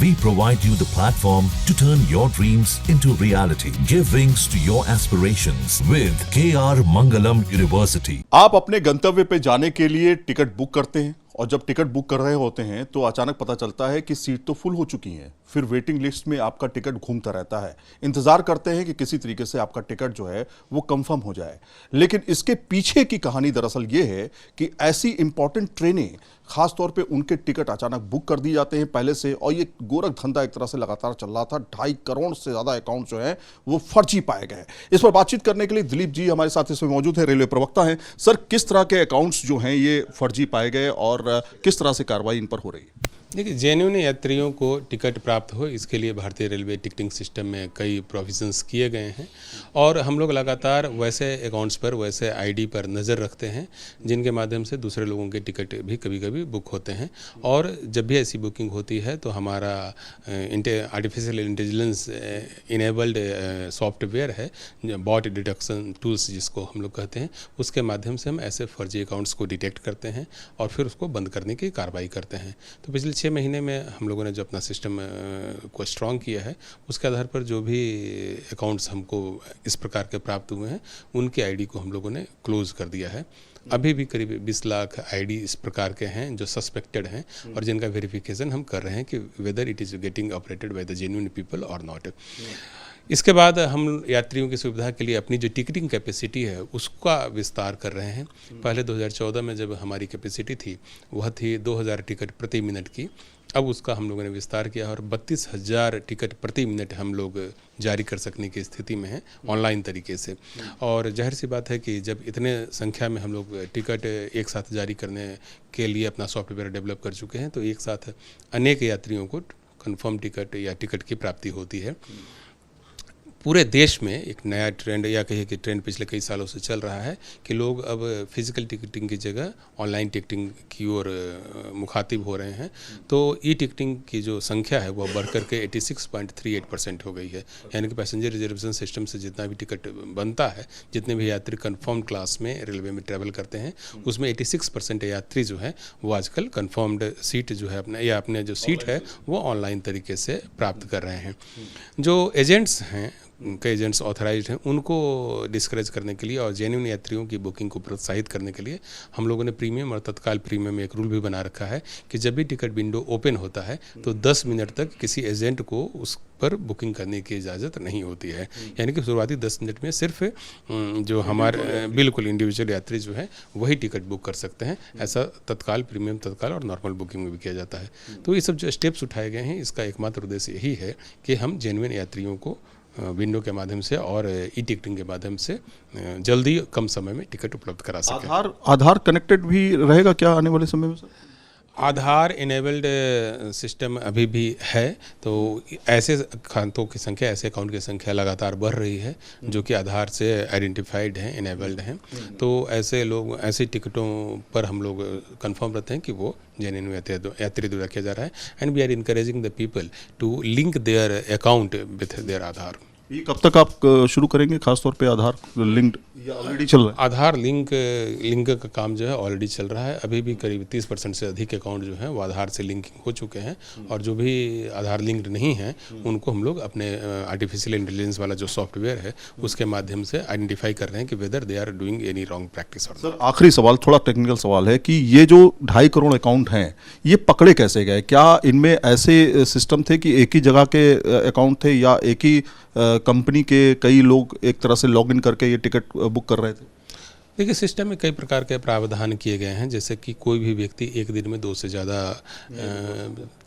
We provide you the platform to turn your dreams into reality. Give wings to your aspirations with KR Mangalam University. आप अपने गंतव्य पे जाने के लिए टिकट बुक करते हैं और जब टिकट बुक कर रहे होते हैं तो अचानक पता चलता है कि सीट तो फुल हो चुकी हैं। फिर वेटिंग लिस्ट में आपका टिकट घूमता रहता है। इंतजार करते हैं कि किसी तरीके से आपका टिकट जो है वो कंफर्म हो जाए। लेकिन इसके पीछे की कहानी दरअसल ये है कि ऐसी इंपॉर्टेंट ट्रेनें खास तौर पे उनके टिकट अचानक बुक कर दिए जाते हैं पहले से, और ये गोरख धंधा एक तरह से लगातार चल रहा था। 2.5 करोड़ से ज्यादा अकाउंट जो है वो फर्जी पाए गए। इस पर बातचीत करने के लिए दिलीप जी हमारे साथ इसमें मौजूद है, रेलवे प्रवक्ता हैं। सर, किस तरह के अकाउंट्स जो हैं ये फर्जी पाए गए और किस तरह से कार्रवाई इन पर हो रही है? देखिए, जेन्युइन यात्रियों को टिकट प्राप्त हो इसके लिए भारतीय रेलवे टिकटिंग सिस्टम में कई प्रोविजंस किए गए हैं और हम लोग लगातार वैसे अकाउंट्स पर, वैसे आईडी पर नज़र रखते हैं जिनके माध्यम से दूसरे लोगों के टिकट भी कभी कभी बुक होते हैं। और जब भी ऐसी बुकिंग होती है तो हमारा आर्टिफिशियल इंटेलिजेंस इनेबल्ड सॉफ्टवेयर है, बॉट डिटेक्शन टूल्स जिसको हम लोग कहते हैं, उसके माध्यम से हम ऐसे फर्जी अकाउंट्स को डिटेक्ट करते हैं और फिर उसको बंद करने की कार्रवाई करते हैं। तो पिछले 6 महीने में हम लोगों ने जो अपना सिस्टम को स्ट्रॉन्ग किया है उसके आधार पर जो भी अकाउंट्स हमको इस प्रकार के प्राप्त हुए हैं उनके आईडी को हम लोगों ने क्लोज कर दिया है। अभी भी करीब 20 लाख आईडी इस प्रकार के हैं जो सस्पेक्टेड हैं और जिनका वेरिफिकेशन हम कर रहे हैं कि whether it is getting operated by the genuine people और नॉट। इसके बाद हम यात्रियों की सुविधा के लिए अपनी जो टिकटिंग कैपेसिटी है उसका विस्तार कर रहे हैं। पहले 2014 में जब हमारी कैपेसिटी थी वह थी 2000 टिकट प्रति मिनट की। अब उसका हम लोगों ने विस्तार किया और 32,000 टिकट प्रति मिनट हम लोग जारी कर सकने की स्थिति में हैं ऑनलाइन तरीके से। और जाहिर सी बात है कि जब इतने संख्या में हम लोग टिकट एक साथ जारी करने के लिए अपना सॉफ्टवेयर डेवलप कर चुके हैं तो एक साथ अनेक यात्रियों को कंफर्म टिकट या टिकट की प्राप्ति होती है। पूरे देश में एक नया ट्रेंड, या कहिए कि ट्रेंड पिछले कई सालों से चल रहा है कि लोग अब फिजिकल टिकटिंग की जगह ऑनलाइन टिकटिंग की ओर मुखातिब हो रहे हैं। तो ई टिकटिंग की जो संख्या है वह बढ़ कर के 86.38% हो गई है। यानी कि पैसेंजर रिजर्वेशन सिस्टम से जितना भी टिकट बनता है, जितने भी यात्री कन्फर्म क्लास में रेलवे में ट्रैवल करते हैं उसमें 86% यात्री जो है वो आजकल कन्फर्म्ड सीट जो है अपने जो सीट है वो ऑनलाइन तरीके से प्राप्त कर रहे हैं। जो एजेंट्स हैं, कई एजेंट्स ऑथराइज्ड हैं, उनको डिस्करेज करने के लिए और जेन्युइन यात्रियों की बुकिंग को प्रोत्साहित करने के लिए हम लोगों ने प्रीमियम और तत्काल प्रीमियम में एक रूल भी बना रखा है कि जब भी टिकट विंडो ओपन होता है तो 10 मिनट तक किसी एजेंट को उस पर बुकिंग करने की इजाज़त नहीं होती है। यानी कि शुरुआती 10 मिनट में सिर्फ जो हमारे बिल्कुल इंडिविजुअल यात्री जो है वही टिकट बुक कर सकते हैं। ऐसा तत्काल, प्रीमियम तत्काल और नॉर्मल बुकिंग में भी किया जाता है। तो ये सब जो स्टेप्स उठाए गए हैं इसका एकमात्र उद्देश्य यही है कि हम जेन्युइन यात्रियों को विंडो के माध्यम से और ई टिकटिंग के माध्यम से जल्दी कम समय में टिकट उपलब्ध करा सकें। आधार कनेक्टेड भी रहेगा क्या आने वाले समय में सर? आधार इनेबल्ड सिस्टम अभी भी है। तो ऐसे खातों की संख्या, ऐसे अकाउंट की संख्या लगातार बढ़ रही है जो कि आधार से आइडेंटिफाइड हैं, इनेबल्ड हैं। तो ऐसे लोग, ऐसी टिकटों पर हम लोग कंफर्म रहते हैं कि वो जेन्युइन यात्री द्वारा किया जा रहा है। And we are encouraging the people to link their account with their Aadhaar. ये कब तक आप शुरू करेंगे, खासतौर पे आधार लिंक्ड या ऑलरेडी चल रहा है? आधार लिंक का काम जो है ऑलरेडी चल रहा है। अभी भी करीब 30% से अधिक अकाउंट जो हैं वो आधार से लिंकिंग हो चुके हैं और जो भी आधार लिंक्ड नहीं हैं उनको हम लोग अपने आर्टिफिशियल इंटेलिजेंस वाला जो सॉफ्टवेयर है उसके माध्यम से आइडेंटिफाई कर रहे हैं कि whether they are doing any wrong practice. Sir, आखिरी सवाल, थोड़ा टेक्निकल सवाल है कि ये जो 2.5 करोड़ अकाउंट हैं ये पकड़े कैसे गए? क्या इनमें ऐसे सिस्टम थे कि एक ही जगह के अकाउंट थे या एक ही कंपनी के कई लोग एक तरह से लॉगिन करके ये टिकट बुक कर रहे थे? देखिए, सिस्टम में कई प्रकार के प्रावधान किए गए हैं, जैसे कि कोई भी व्यक्ति एक दिन में 2 से ज़्यादा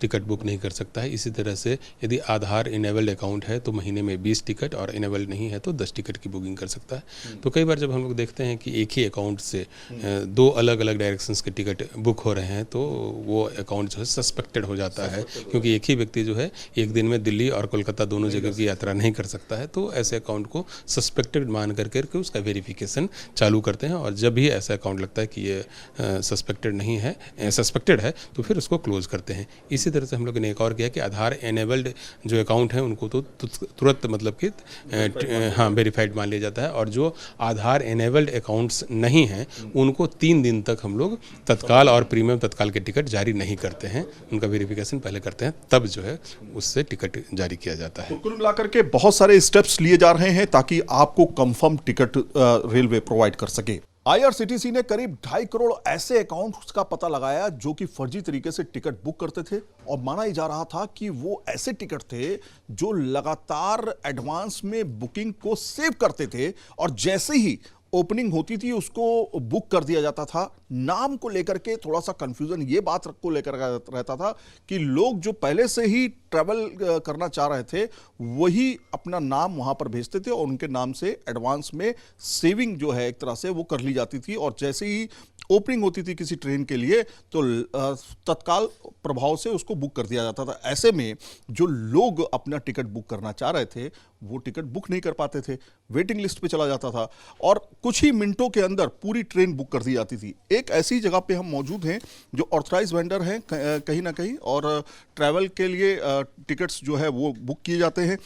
टिकट बुक नहीं कर सकता है। इसी तरह से यदि आधार इनेबल्ड अकाउंट है तो महीने में 20 टिकट और इनेबल्ड नहीं है तो 10 टिकट की बुकिंग कर सकता है। तो कई बार जब हम लोग देखते हैं कि एक ही अकाउंट से 2 अलग अलग डायरेक्शंस के टिकट बुक हो रहे हैं तो वो अकाउंट जो है सस्पेक्टेड हो जाता है, क्योंकि एक ही व्यक्ति जो है एक दिन में दिल्ली और कोलकाता दोनों जगह की यात्रा नहीं कर सकता है। तो ऐसे अकाउंट को सस्पेक्टेड मान करके उसका वेरिफिकेशन चालू कर करते हैं, और जब भी ऐसा अकाउंट लगता है कि ये सस्पेक्टेड है तो फिर उसको क्लोज करते हैं। इसी तरह से हम लोगों ने एक और किया कि आधार एनेबल्ड जो अकाउंट है उनको तो तुरंत मतलब कि वेरीफाइड मान लिया जाता है, और जो आधार एनेबल्ड अकाउंट्स नहीं हैं उनको 3 दिन तक हम लोग तत्काल और प्रीमियम तत्काल के टिकट जारी नहीं करते हैं, उनका वेरिफिकेशन पहले करते हैं, तब जो है उससे टिकट जारी किया जाता है। तो कुल मिलाकर के बहुत सारे स्टेप्स लिए जा रहे हैं ताकि आपको कंफर्म टिकट रेलवे प्रोवाइड कर सके। आईआरसीटीसी ने करीब 2.5 करोड़ ऐसे अकाउंट्स का पता लगाया जो कि फर्जी तरीके से टिकट बुक करते थे, और माना ही जा रहा था कि वो ऐसे टिकट थे जो लगातार एडवांस में बुकिंग को सेव करते थे, और जैसे ही ओपनिंग होती थी उसको बुक कर दिया जाता था। नाम को लेकर के थोड़ा सा कंफ्यूजन ये बात को लेकर रहता था कि लोग जो पहले से ही ट्रैवल करना चाह रहे थे वही अपना नाम वहां पर भेजते थे, और उनके नाम से एडवांस में सेविंग जो है एक तरह से वो कर ली जाती थी, और जैसे ही ओपनिंग होती थी किसी ट्रेन के लिए तो तत्काल प्रभाव से उसको बुक कर दिया जाता था। ऐसे में जो लोग अपना टिकट बुक करना चाह रहे थे वो टिकट बुक नहीं कर पाते थे, वेटिंग लिस्ट पे चला जाता था, और कुछ ही मिनटों के अंदर पूरी ट्रेन बुक कर दी जाती थी। एक ऐसी जगह पे हम मौजूद हैं जो ऑथराइज वेंडर हैं कहीं ना कहीं, और ट्रैवल के लिए टिकट्स जो है वो बुक किए जाते हैं।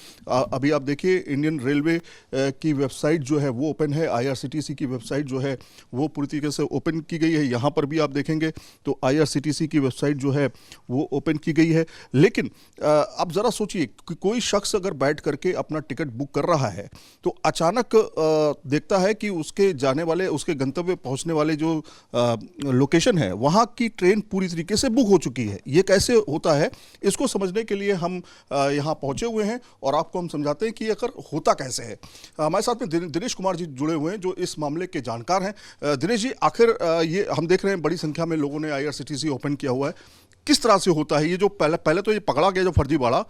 अभी आप देखिए इंडियन रेलवे की वेबसाइट जो है वो ओपन है, आईआरसीटीसी की वेबसाइट जो है वो पूरी तरीके से ओपन की गई है। यहाँ पर भी आप देखेंगे तो आईआरसीटीसी की वेबसाइट जो है वो ओपन की गई है। लेकिन अब ज़रा सोचिए कि कोई शख्स अगर बैठ करके अपना टिकट बुक कर रहा है तो अचानक देखता है कि उसके जाने वाले, उसके गंतव्य पहुंचने वाले जो लोकेशन है वहां की ट्रेन पूरी तरीके से बुक हो चुकी है। ये कैसे होता है, इसको समझने के लिए हम यहां पहुंचे हुए हैं और आपको हम समझाते हैं कि आखिर होता कैसे है। हमारे साथ में दिनेश कुमार जी जुड़े हुए हैं जो इस मामले के जानकार हैं। दिनेश जी, आखिर ये हम देख रहे हैं बड़ी संख्या में लोगों ने आईआरसीटीसी ओपन किया हुआ है, किस तरह से होता है ये जो पहले तो ये पकड़ा गया जो फर्जीवाड़ा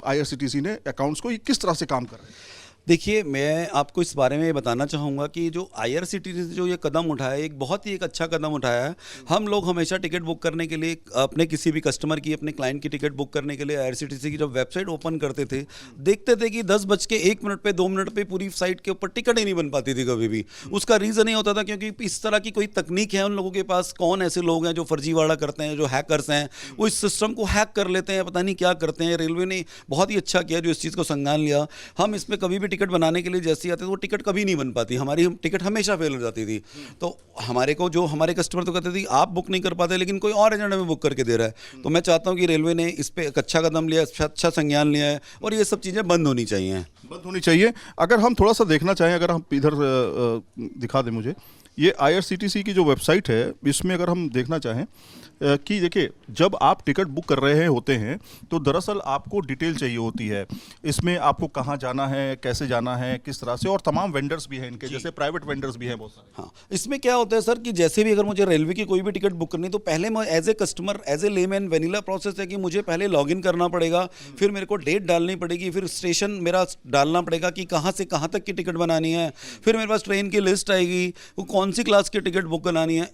आईआरसीटीसी ने अकाउंट्स को, ये किस तरह से काम कर रहे हैं? देखिए, मैं आपको इस बारे में बताना चाहूँगा कि जो आईआरसीटीसी ने जो ये कदम उठाया है, एक बहुत ही अच्छा कदम उठाया है। हम लोग हमेशा टिकट बुक करने के लिए अपने किसी भी कस्टमर की, अपने क्लाइंट की टिकट बुक करने के लिए आईआरसीटीसी की जब वेबसाइट ओपन करते थे, देखते थे कि 10:01 पे 2 मिनट पे पूरी साइट के ऊपर टिकट ही नहीं बन पाती थी कभी भी। उसका रीज़न ये होता था क्योंकि इस तरह की कोई तकनीक है उन लोगों के पास, कौन ऐसे लोग हैं जो फर्जीवाड़ा करते हैं, जो हैकर्स हैं, वो इस सिस्टम को हैक कर लेते हैं, पता नहीं क्या करते हैं। रेलवे ने बहुत ही अच्छा किया जो इस चीज़ को संज्ञान लिया। हम इसमें कभी भी टिकट बनाने के लिए जैसी आते थे वो टिकट कभी नहीं बन पाती, हमारी टिकट हमेशा फेल हो जाती थी। तो हमारे को जो हमारे कस्टमर तो कहते थे आप बुक नहीं कर पाते लेकिन कोई और एजेंट हमें बुक करके दे रहा है। तो मैं चाहता हूं कि रेलवे ने इस पे एक अच्छा कदम लिया, अच्छा संज्ञान लिया है, और ये सब चीज़ें बंद होनी चाहिए। अगर हम थोड़ा सा देखना चाहें, अगर हम इधर दिखा दें मुझे, ये आईआरसीटीसी की जो वेबसाइट है इसमें अगर हम देखना चाहें कि देखिए जब आप टिकट बुक कर रहे होते हैं तो दरअसल आपको डिटेल चाहिए होती है। इसमें आपको कहाँ जाना है, कैसे जाना है, किस तरह से, और तमाम वेंडर्स भी हैं इनके, जैसे प्राइवेट वेंडर्स भी हैं बहुत सारे। हाँ, इसमें क्या होता है सर कि जैसे भी अगर मुझे रेलवे की कोई भी टिकट बुक करनी तो पहले मैं as a customer, as a layman, vanilla process है कि मुझे पहले लॉगिन करना पड़ेगा, फिर मेरे को डेट डालनी पड़ेगी, फिर स्टेशन मेरा डालना पड़ेगा कि कहाँ से कहाँ तक की टिकट बनानी है, फिर मेरे पास ट्रेन की लिस्ट आएगी, वो कौन सी क्लास की टिकट बुक करानी है।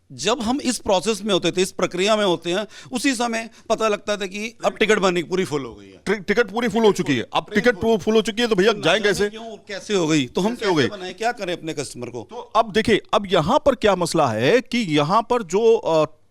जब हम इस प्रोसेस में होते थे, इस प्रक्रिया में होते हैं, उसी समय पता लगता था कि अब टिकट बनने पूरी फुल हो गई है, टिकट पूरी फुल हो चुकी है। अब टिकट फुल हो चुकी है तो भैया जाएं कैसे, कैसे हो गई, तो हम कैसे बनाएं, क्या करें अपने कस्टमर को। तो अब देखिए, अब यहां पर क्या मसला है कि यहां पर जो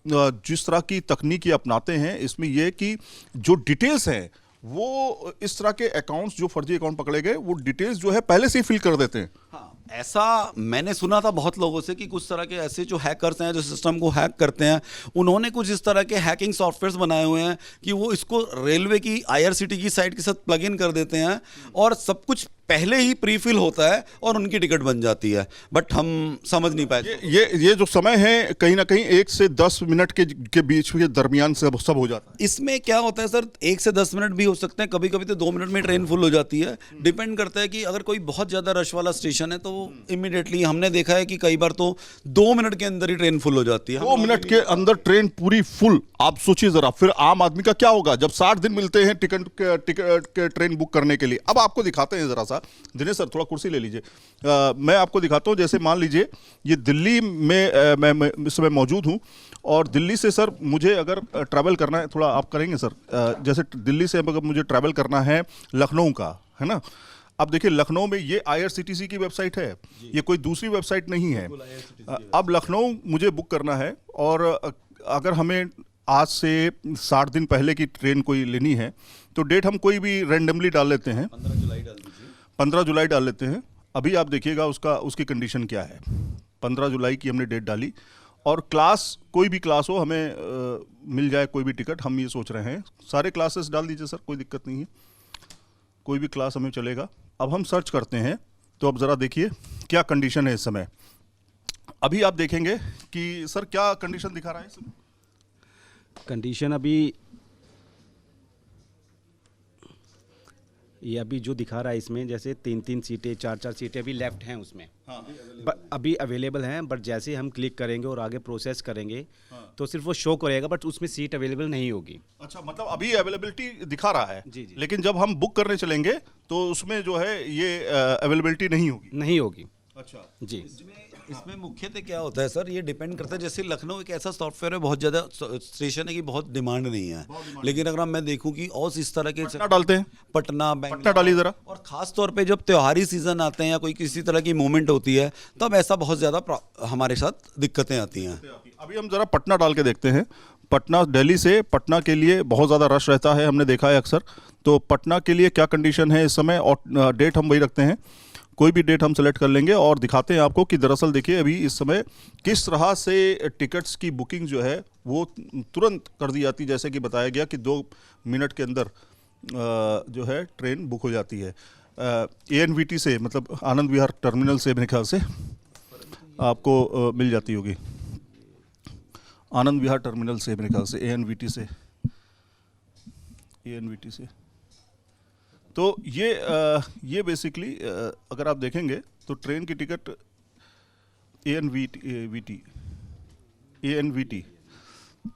जिस तरह की तकनीक ये अपनाते हैं इसमें यह कि जो डिटेल्स हैं वो इस तरह के अकाउंट्स, जो फर्जी अकाउंट पकड़े गए, वो डिटेल्स जो है पहले से ही फिल कर देते हैं। हाँ, ऐसा मैंने सुना था बहुत लोगों से कि कुछ तरह के ऐसे जो हैकर्स हैं जो सिस्टम को हैक करते हैं, उन्होंने कुछ इस तरह के हैकिंग सॉफ्टवेयर्स बनाए हुए हैं कि वो इसको रेलवे की आईआरसीटी की साइट के साथ प्लग इन कर देते हैं और सब कुछ पहले ही प्री फिल होता है और उनकी टिकट बन जाती है। बट हम समझ नहीं पाए। ये जो समय है कहीं ना कहीं 1 से 10 मिनट के बीच के दरमियान से सब हो जाता है। इसमें क्या होता है सर, 1 से 10 मिनट भी हो सकते हैं, कभी कभी तो 2 मिनट में ट्रेन फुल हो जाती है। डिपेंड करता है कि अगर कोई बहुत ज़्यादा रश वाला स्टेशन है तो इमीडिएटली हमने देखा है कि कई बार तो 2 मिनट के अंदर ही ट्रेन फुल हो जाती है। 2 मिनट के अंदर ट्रेन पूरी फुल। आप सोचिए जरा, फिर आम आदमी का क्या होगा जब 60 दिन मिलते हैं टिकट ट्रेन बुक करने के लिए। अब आपको दिखाते हैं जरा सा, दिनेश सर थोड़ा कुर्सी ले लीजिए, मैं आपको दिखाता हूँ। जैसे मान लीजिए ये दिल्ली में मैं इस समय मौजूद हूँ और दिल्ली से सर मुझे अगर ट्रैवल करना है, थोड़ा आप करेंगे सर, जैसे दिल्ली से अगर मुझे ट्रैवल करना है लखनऊ का, है ना, अब देखिए लखनऊ में ये IRCTC की वेबसाइट है, ये कोई दूसरी वेबसाइट नहीं है। अब लखनऊ मुझे बुक करना है और अगर हमें आज से 60 दिन पहले की ट्रेन कोई लेनी है तो डेट हम कोई भी रैंडमली डाल लेते हैं, 15 जुलाई डाल दीजिए। 15 जुलाई डाल लेते हैं। अभी आप देखिएगा उसकी कंडीशन क्या है। 15 जुलाई की हमने डेट डाली और क्लास कोई भी क्लास हो, हमें मिल जाए कोई भी टिकट, हम ये सोच रहे हैं। सारे क्लासेस डाल दीजिए सर, कोई दिक्कत नहीं है, कोई भी क्लास हमें चलेगा। अब हम सर्च करते हैं तो अब ज़रा देखिए क्या कंडीशन है इस समय। अभी आप देखेंगे कि सर क्या कंडीशन दिखा रहा है इस समय? कंडीशन अभी ये अभी जो दिखा रहा है इसमें, जैसे 3-3 सीटें 4-4 सीटें अभी लेफ्ट हैं उसमें, अभी अवेलेबल हैं, बट जैसे हम क्लिक करेंगे और आगे प्रोसेस करेंगे तो सिर्फ वो शो करेगा, बट उसमें सीट अवेलेबल नहीं होगी। अच्छा, मतलब अभी अवेलेबिलिटी दिखा रहा है जी, जी। लेकिन जब हम बुक करने चलेंगे तो उसमें जो है ये अवेलेबिलिटी नहीं होगी। नहीं होगी। अच्छा जी। इसमें मुख्यतः क्या होता है सर, ये डिपेंड करता है। जैसे लखनऊ एक ऐसा सॉफ्टवेयर है, बहुत ज़्यादा स्टेशन है कि बहुत डिमांड नहीं है, लेकिन अगर मैं देखूं कि और इस तरह के पटना डालते हैं, पटना पटना डालिए ज़रा। और ख़ास तौर पे जब त्योहारी सीज़न आते हैं या कोई किसी तरह की मूवमेंट होती है तब ऐसा बहुत ज़्यादा हमारे साथ दिक्कतें आती हैं। अभी हम ज़रा पटना डाल के देखते हैं। पटना, दिल्ली से पटना के लिए बहुत ज़्यादा रश रहता है, हमने देखा है अक्सर। तो पटना के लिए क्या कंडीशन है इस समय, और डेट हम वही रखते हैं, कोई भी डेट हम सेलेक्ट कर लेंगे और दिखाते हैं आपको कि दरअसल देखिए अभी इस समय किस तरह से टिकट्स की बुकिंग जो है वो तुरंत कर दी जाती है। जैसे कि बताया गया कि 2 मिनट के अंदर जो है ट्रेन बुक हो जाती है। ANVT से, मतलब आनंद विहार टर्मिनल से मेरे ख्याल से आपको मिल जाती होगी, आनंद विहार टर्मिनल से मेरे ख्याल से, ANVT से। तो ये बेसिकली अगर आप देखेंगे तो ट्रेन की टिकट ANVT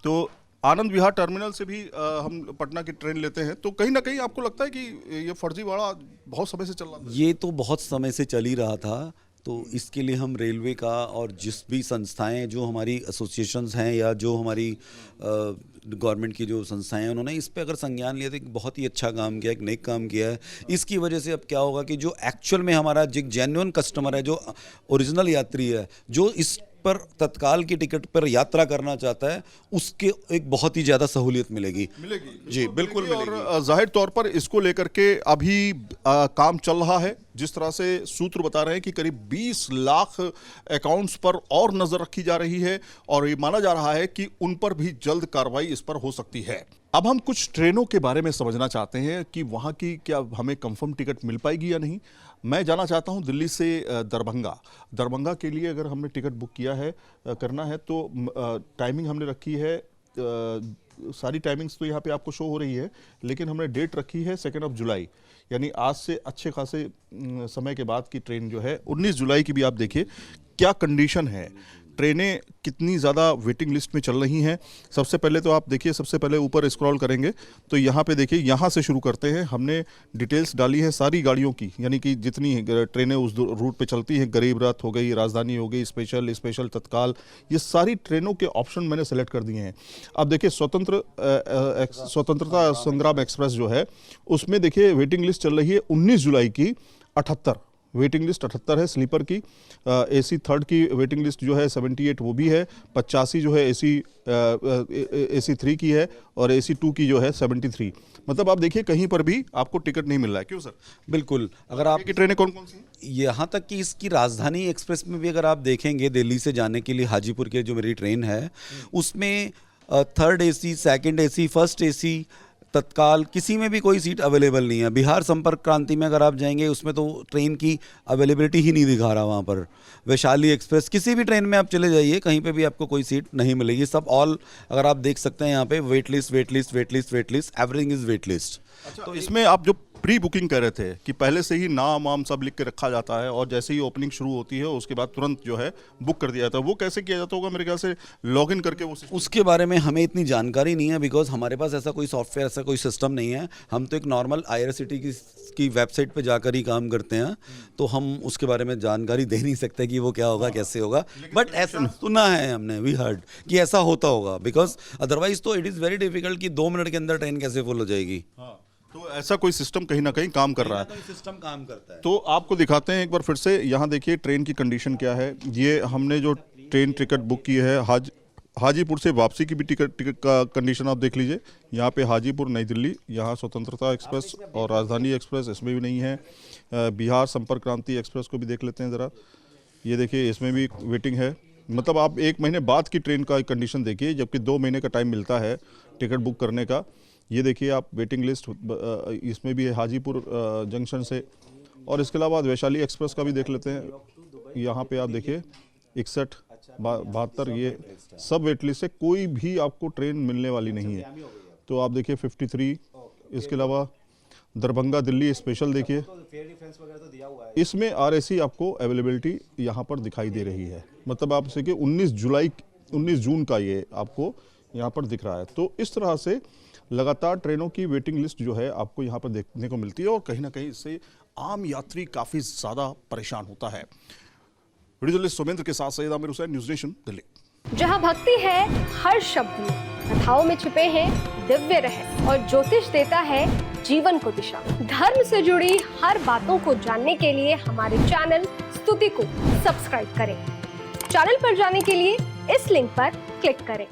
तो आनंद विहार टर्मिनल से भी हम पटना की ट्रेन लेते हैं। तो कहीं ना कहीं आपको लगता है कि ये फर्जीवाड़ा बहुत समय से चल रहा था? ये तो बहुत समय से चल ही रहा था, तो इसके लिए हम रेलवे का और जिस भी संस्थाएं जो हमारी एसोसिएशंस हैं या जो हमारी गवर्नमेंट की जो संस्थाएं हैं, उन्होंने इस पे अगर संज्ञान लिया तो एक बहुत ही अच्छा काम किया, एक नेक काम किया है। इसकी वजह से अब क्या होगा कि जो एक्चुअल में हमारा जो जेन्युइन कस्टमर है, जो ओरिजिनल यात्री है, जो इस पर तत्काल की टिकट पर यात्रा करना चाहता है, उसके एक बहुत ही ज़्यादा सहूलियत मिलेगी। जी बिल्कुल मिलेगी। और जाहिर तौर पर इसको लेकर के अभी काम चल रहा है। जिस तरह से सूत्र बता रहे हैं कि करीब 20 लाख अकाउंट्स पर और नजर रखी जा रही है और ये माना जा रहा है कि उन पर भी जल्द कार्रवाई इस पर हो सकती है। अब हम कुछ ट्रेनों के बारे में समझना चाहते हैं कि वहाँ की क्या हमें कंफर्म टिकट मिल पाएगी या नहीं। मैं जाना चाहता हूँ दिल्ली से दरभंगा के लिए अगर हमने टिकट बुक किया है, करना है तो टाइमिंग हमने रखी है, सारी टाइमिंग्स तो यहाँ पे आपको शो हो रही है, लेकिन हमने डेट रखी है 2 जुलाई, यानी आज से अच्छे खासे समय के बाद की ट्रेन जो है 19 जुलाई की भी। आप देखिए क्या कंडीशन है, ट्रेनें कितनी ज़्यादा वेटिंग लिस्ट में चल रही हैं। सबसे पहले तो आप देखिए, सबसे पहले ऊपर स्क्रॉल करेंगे तो यहाँ पे देखिए, यहाँ से शुरू करते हैं। हमने डिटेल्स डाली है सारी गाड़ियों की, यानी कि जितनी ट्रेनें उस रूट पे चलती हैं, गरीब रथ हो गई, राजधानी हो गई, स्पेशल तत्काल, ये सारी ट्रेनों के ऑप्शन मैंने सेलेक्ट कर दिए हैं। अब देखिए स्वतंत्रता संग्राम एक्सप्रेस जो है उसमें देखिए वेटिंग लिस्ट चल रही है 19 जुलाई की 78, वेटिंग लिस्ट 78 है स्लीपर की। AC 3rd की वेटिंग लिस्ट जो है 78 वो भी है, 85 जो है AC 3 की है और AC 2 की जो है 73। मतलब आप देखिए कहीं पर भी आपको टिकट नहीं मिल रहा है। क्यों सर? बिल्कुल। अगर आप की ट्रेनें कौन कौन सी हैं? यहाँ तक कि इसकी राजधानी एक्सप्रेस में भी अगर आप देखेंगे, दिल्ली से जाने के लिए हाजीपुर की जो मेरी ट्रेन है उसमें 3rd AC, 2nd AC, 1st AC, तत्काल किसी में भी कोई सीट अवेलेबल नहीं है। बिहार संपर्क क्रांति में अगर आप जाएंगे उसमें तो ट्रेन की अवेलेबिलिटी ही नहीं दिखा रहा वहाँ पर। वैशाली एक्सप्रेस, किसी भी ट्रेन में आप चले जाइए, कहीं पे भी आपको कोई सीट नहीं मिलेगी। सब ऑल अगर आप देख सकते हैं यहाँ पे wait list, everything is wait list. अच्छा, तो इसमें आप जो प्री बुकिंग कह रहे थे कि पहले से ही नाम वाम सब लिख के रखा जाता है और जैसे ही ओपनिंग शुरू होती है उसके बाद तुरंत जो है बुक कर दिया जाता है, वो कैसे किया जाता होगा? मेरे ख्याल से लॉगिन करके वो उसके बारे में हमें इतनी जानकारी नहीं है, बिकॉज हमारे पास ऐसा कोई सॉफ्टवेयर, ऐसा कोई सिस्टम नहीं है। हम तो एक नॉर्मल IRCTC की वेबसाइट पे जाकर ही काम करते हैं, तो हम उसके बारे में जानकारी दे नहीं सकते कि वो क्या होगा, कैसे होगा। बट ऐसा सुना है हमने, वी हर्ड कि ऐसा होता होगा, बिकॉज अदरवाइज तो इट इज़ वेरी डिफिकल्ट कि 2 मिनट के अंदर ट्रेन कैसे फुल हो जाएगी। तो ऐसा कोई सिस्टम कहीं ना कहीं काम कर रहा है। तो सिस्टम काम करता है। तो आपको दिखाते हैं एक बार फिर से, यहाँ देखिए ट्रेन की कंडीशन क्या है। ये हमने जो ट्रेन टिकट बुक की है हाजीपुर से वापसी की भी टिकट का कंडीशन आप देख लीजिए। यहाँ पे हाजीपुर नई दिल्ली, यहाँ स्वतंत्रता एक्सप्रेस और राजधानी एक्सप्रेस इसमें भी नहीं है। बिहार संपर्क क्रांति एक्सप्रेस को भी देख लेते हैं ज़रा। ये देखिए इसमें भी वेटिंग है। मतलब आप 1 महीने बाद की ट्रेन का कंडीशन देखिए, जबकि 2 महीने का टाइम मिलता है टिकट बुक करने का। ये देखिए आप वेटिंग लिस्ट इसमें भी है हाजीपुर जंक्शन से। और इसके अलावा वैशाली एक्सप्रेस का भी देख लेते हैं। यहाँ पे आप देखिए 61, 72 ये सब वेट लिस्ट है, कोई भी आपको ट्रेन मिलने वाली नहीं है। तो आप देखिए 53, इसके अलावा दरभंगा दिल्ली स्पेशल देखिए, इसमें RAC आपको अवेलेबिलिटी यहाँ पर दिखाई दे रही है। मतलब आप इसे 19 जून का ये आपको यहाँ पर दिख रहा है। तो इस तरह से लगातार ट्रेनों की वेटिंग लिस्ट जो है आपको यहाँ पर देखने को मिलती है और कहीं ना कहीं इससे आम यात्री काफ़ी ज़्यादा परेशान होता है। वीडियो जर्नलिस्ट सोमेंद्र के साथ सैयद आमिर हुसैन, न्यूज़ नेशन दिल्ली। जहां भक्ति है हर शब्द में, कथाओं में छिपे हैं दिव्य रहस्य और ज्योतिष देता है जीवन को दिशा। धर्म से जुड़ी हर बातों को जानने के लिए हमारे चैनल स्तुति को सब्सक्राइब करें। चैनल पर जाने के लिए इस लिंक पर क्लिक करें।